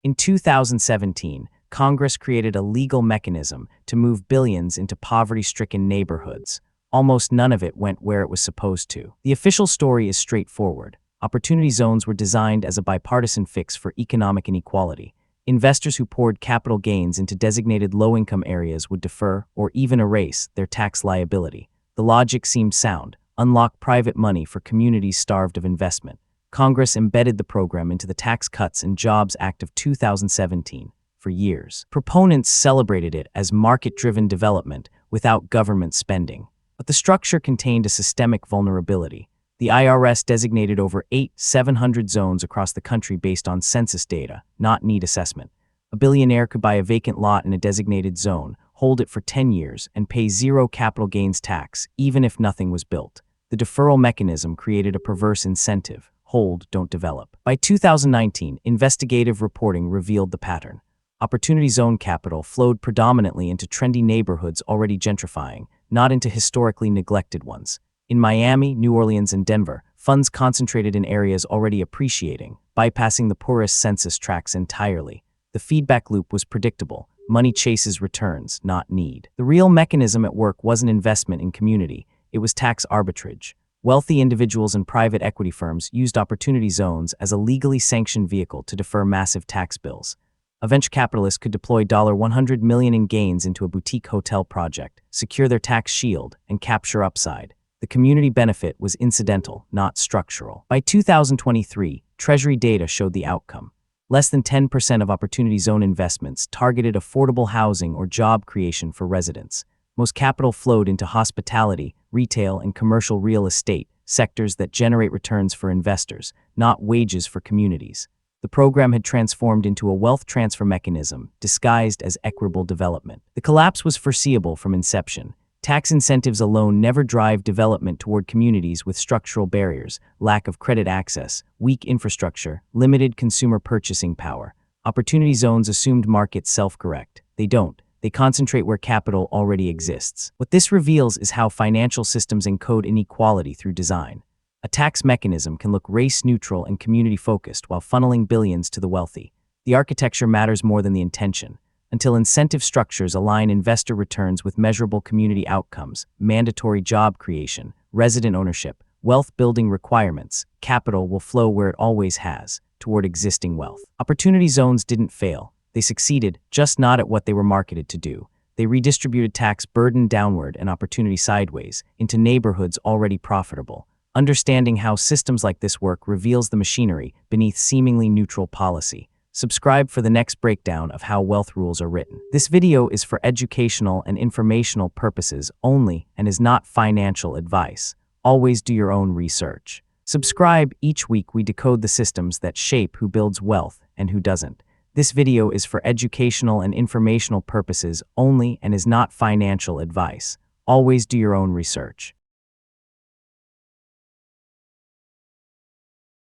In 2017, Congress created a legal mechanism to move billions into poverty-stricken neighborhoods. Almost none of it went where it was supposed to. The official story is straightforward. Opportunity zones were designed as a bipartisan fix for economic inequality. Investors who poured capital gains into designated low-income areas would defer or even erase their tax liability. The logic seemed sound: unlock private money for communities starved of investment. Congress embedded the program into the Tax Cuts and Jobs Act of 2017 for years. Proponents celebrated it as market-driven development without government spending. But the structure contained a systemic vulnerability. The IRS designated over 700 zones across the country based on census data, not need assessment. A billionaire could buy a vacant lot in a designated zone, hold it for 10 years, and pay zero capital gains tax, even if nothing was built. The deferral mechanism created a perverse incentive: hold, don't develop. By 2019, investigative reporting revealed the pattern. Opportunity zone capital flowed predominantly into trendy neighborhoods already gentrifying, not into historically neglected ones. In Miami, New Orleans, and Denver, funds concentrated in areas already appreciating, bypassing the poorest census tracts entirely. The feedback loop was predictable: money chases returns, not need. The real mechanism at work wasn't investment in community, it was tax arbitrage. Wealthy individuals and private equity firms used opportunity zones as a legally sanctioned vehicle to defer massive tax bills. A venture capitalist could deploy $100 million in gains into a boutique hotel project, secure their tax shield, and capture upside. The community benefit was incidental, not structural. By 2023, Treasury data showed the outcome. Less than 10% of opportunity zone investments targeted affordable housing or job creation for residents. Most capital flowed into hospitality, retail, and commercial real estate, sectors that generate returns for investors, not wages for communities. The program had transformed into a wealth transfer mechanism disguised as equitable development. The collapse was foreseeable from inception. Tax incentives alone never drive development toward communities with structural barriers: lack of credit access, weak infrastructure, limited consumer purchasing power. Opportunity zones assumed markets self-correct. They don't. They concentrate where capital already exists. What this reveals is how financial systems encode inequality through design. A tax mechanism can look race-neutral and community-focused while funneling billions to the wealthy. The architecture matters more than the intention. Until incentive structures align investor returns with measurable community outcomes, mandatory job creation, resident ownership, wealth-building requirements, capital will flow where it always has, toward existing wealth. Opportunity zones didn't fail. They succeeded, just not at what they were marketed to do. They redistributed tax burden downward and opportunity sideways, into neighborhoods already profitable. Understanding how systems like this work reveals the machinery beneath seemingly neutral policy. Subscribe for the next breakdown of how wealth rules are written. This video is for educational and informational purposes only and is not financial advice. Always do your own research. Subscribe. Each week we decode the systems that shape who builds wealth and who doesn't. This video is for educational and informational purposes only and is not financial advice. Always do your own research.